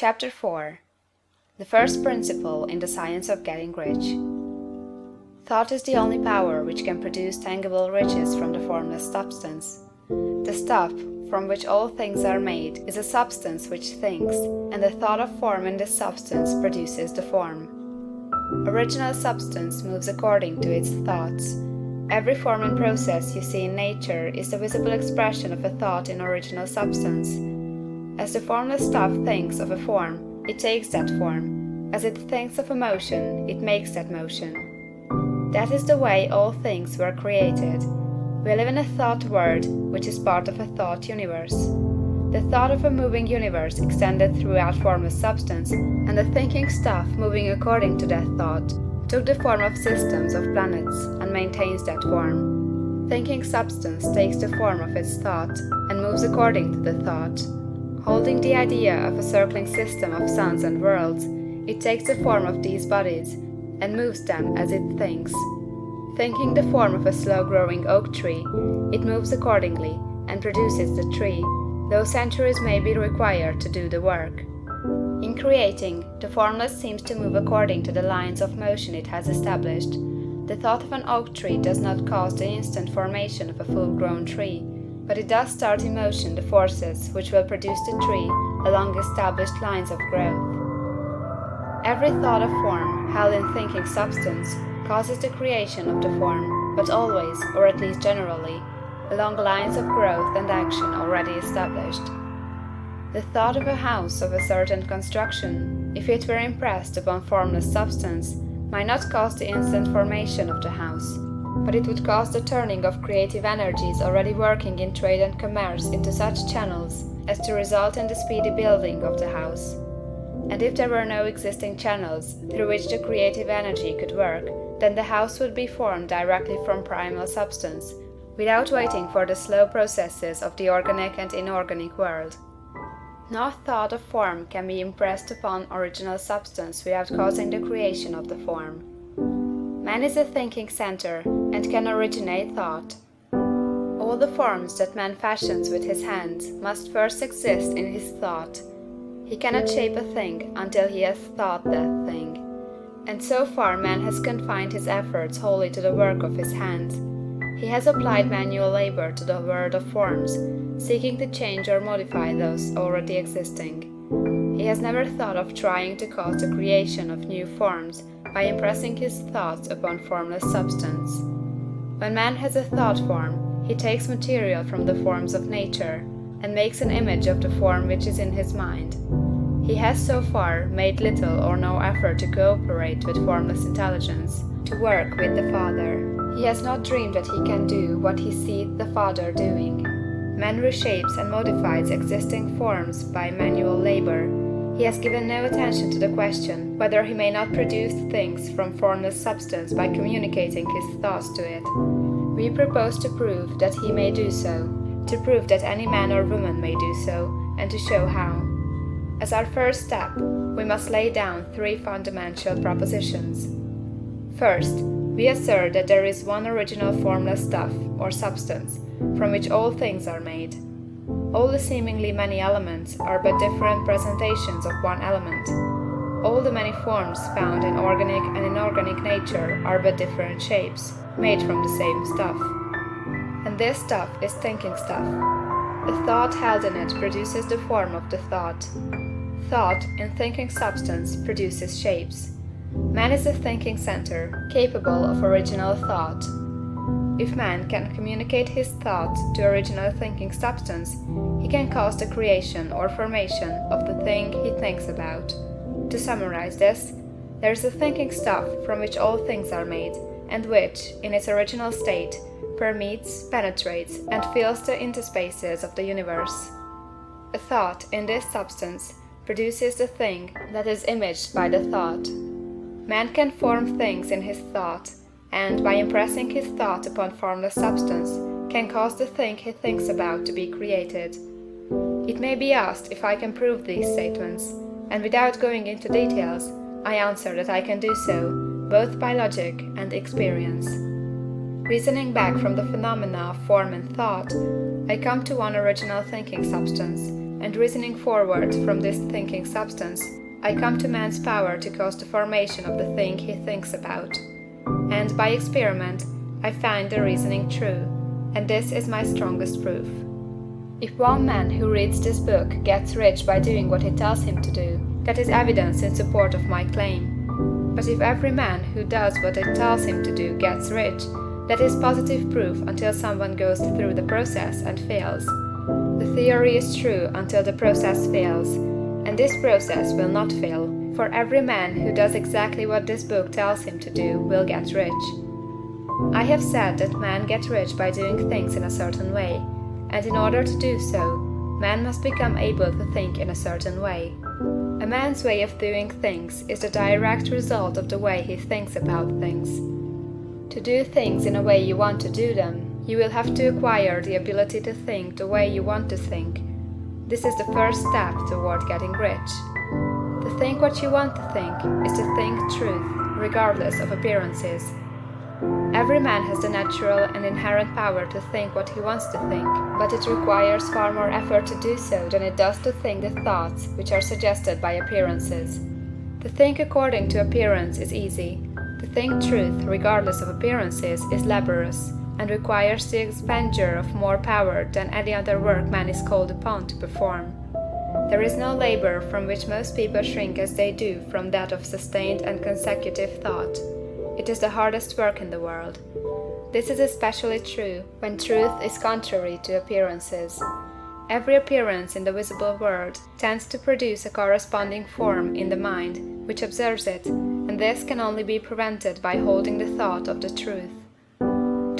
Chapter 4. The first principle in the science of getting rich. Thought is the only power which can produce tangible riches from the formless substance. The stuff from which all things are made is a substance which thinks, and the thought of form in this substance produces the form. Original substance moves according to its thoughts. Every form and process you see in nature is the visible expression of a thought in original substance. As the formless stuff thinks of a form, it takes that form. As it thinks of a motion, it makes that motion. That is the way all things were created. We live in a thought world, which is part of a thought universe. The thought of a moving universe extended throughout formless substance, and the thinking stuff moving according to that thought took the form of systems of planets and maintains that form. Thinking substance takes the form of its thought and moves according to the thought. Holding the idea of a circling system of suns and worlds, it takes the form of these bodies and moves them as it thinks. Thinking the form of a slow-growing oak tree, it moves accordingly and produces the tree, though centuries may be required to do the work. In creating, the formless seems to move according to the lines of motion it has established. The thought of an oak tree does not cause the instant formation of a full-grown tree, but it does start in motion the forces which will produce the tree along established lines of growth. Every thought of form, held in thinking substance, causes the creation of the form, but always, or at least generally, along lines of growth and action already established. The thought of a house of a certain construction, if it were impressed upon formless substance, might not cause the instant formation of the house, but it would cause the turning of creative energies already working in trade and commerce into such channels as to result in the speedy building of the house. And if there were no existing channels through which the creative energy could work, then the house would be formed directly from primal substance, without waiting for the slow processes of the organic and inorganic world. No thought of form can be impressed upon original substance without causing the creation of the form. Man is a thinking center and can originate thought. All the forms that man fashions with his hands must first exist in his thought. He cannot shape a thing until he has thought that thing. And so far man has confined his efforts wholly to the work of his hands. He has applied manual labor to the world of forms, seeking to change or modify those already existing. He has never thought of trying to cause the creation of new forms by impressing his thoughts upon formless substance. When man has a thought form, he takes material from the forms of nature, and makes an image of the form which is in his mind. He has so far made little or no effort to cooperate with formless intelligence, to work with the Father. He has not dreamed that he can do what he sees the Father doing. Man reshapes and modifies existing forms by manual labor. He has given no attention to the question whether he may not produce things from formless substance by communicating his thoughts to it. We propose to prove that he may do so, to prove that any man or woman may do so, and to show how. As our first step, we must lay down three fundamental propositions. First, we assert that there is one original formless stuff, or substance, from which all things are made. All the seemingly many elements are but different presentations of one element. All the many forms found in organic and inorganic nature are but different shapes, made from the same stuff. And this stuff is thinking stuff. The thought held in it produces the form of the thought. Thought, in thinking substance, produces shapes. Man is a thinking center, capable of original thought. If man can communicate his thought to original thinking substance, he can cause the creation or formation of the thing he thinks about. To summarize this, there is a thinking stuff from which all things are made, and which, in its original state, permeates, penetrates, and fills the interspaces of the universe. A thought in this substance produces the thing that is imaged by the thought. Man can form things in his thought, and by impressing his thought upon formless substance, can cause the thing he thinks about to be created. It may be asked if I can prove these statements, and without going into details, I answer that I can do so, both by logic and experience. Reasoning back from the phenomena of form and thought, I come to one original thinking substance, and reasoning forward from this thinking substance, I come to man's power to cause the formation of the thing he thinks about. And by experiment, I find the reasoning true, and this is my strongest proof. If one man who reads this book gets rich by doing what it tells him to do, that is evidence in support of my claim. But if every man who does what it tells him to do gets rich, that is positive proof until someone goes through the process and fails. The theory is true until the process fails, and this process will not fail, for every man who does exactly what this book tells him to do will get rich. I have said that men get rich by doing things in a certain way, and in order to do so, man must become able to think in a certain way. A man's way of doing things is the direct result of the way he thinks about things. To do things in a way you want to do them, you will have to acquire the ability to think the way you want to think. This is the first step toward getting rich. To think what you want to think is to think truth, regardless of appearances. Every man has the natural and inherent power to think what he wants to think, but it requires far more effort to do so than it does to think the thoughts which are suggested by appearances. To think according to appearance is easy. To think truth, regardless of appearances, is laborious, and requires the expenditure of more power than any other work man is called upon to perform. There is no labor from which most people shrink as they do from that of sustained and consecutive thought. It is the hardest work in the world. This is especially true when truth is contrary to appearances. Every appearance in the visible world tends to produce a corresponding form in the mind which observes it, and this can only be prevented by holding the thought of the truth.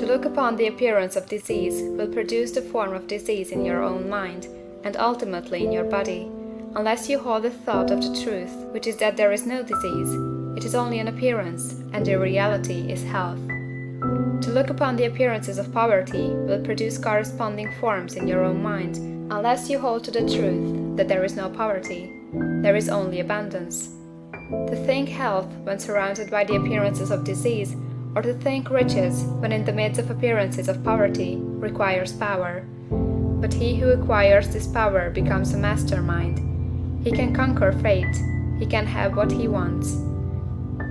To look upon the appearance of disease will produce the form of disease in your own mind, and ultimately in your body, unless you hold the thought of the truth, which is that there is no disease. It is only an appearance, and the reality is health. To look upon the appearances of poverty will produce corresponding forms in your own mind, unless you hold to the truth that there is no poverty. There is only abundance. To think health when surrounded by the appearances of disease, or to think riches when in the midst of appearances of poverty, requires power. But he who acquires this power becomes a mastermind. He can conquer fate. He can have what he wants.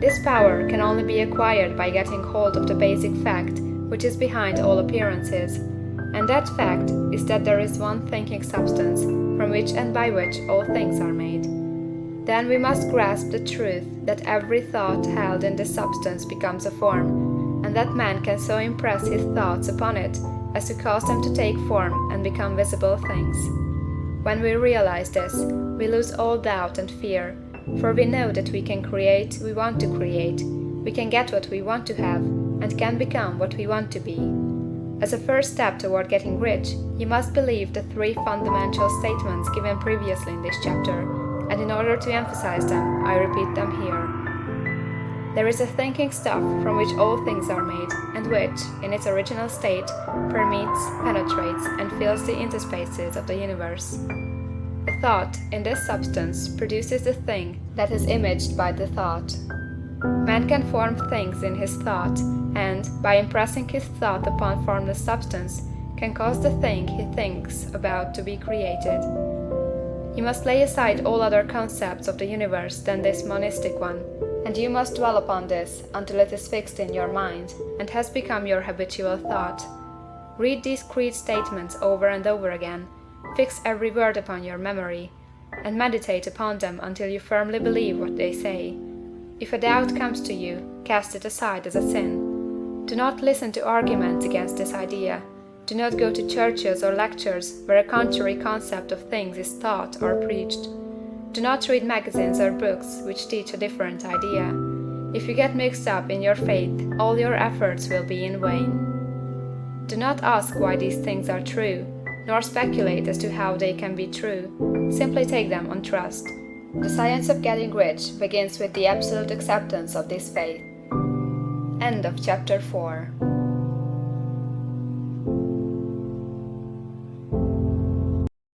This power can only be acquired by getting hold of the basic fact which is behind all appearances, and that fact is that there is one thinking substance from which and by which all things are made. Then we must grasp the truth that every thought held in this substance becomes a form, and that man can so impress his thoughts upon it as to cause them to take form and become visible things. When we realize this, we lose all doubt and fear, for we know that we can create we want to create, we can get what we want to have, and can become what we want to be. As a first step toward getting rich, you must believe the three fundamental statements given previously in this chapter, and in order to emphasize them, I repeat them here. There is a thinking stuff from which all things are made, and which, in its original state, permeates, penetrates, and fills the interspaces of the universe. The thought in this substance produces the thing that is imaged by the thought. Man can form things in his thought, and, by impressing his thought upon formless substance, can cause the thing he thinks about to be created. You must lay aside all other concepts of the universe than this monistic one, and you must dwell upon this until it is fixed in your mind, and has become your habitual thought. Read these creed statements over and over again, fix every word upon your memory, and meditate upon them until you firmly believe what they say. If a doubt comes to you, cast it aside as a sin. Do not listen to arguments against this idea. Do not go to churches or lectures where a contrary concept of things is taught or preached. Do not read magazines or books which teach a different idea. If you get mixed up in your faith, all your efforts will be in vain. Do not ask why these things are true, nor speculate as to how they can be true. Simply take them on trust. The science of getting rich begins with the absolute acceptance of this faith. End of chapter 4.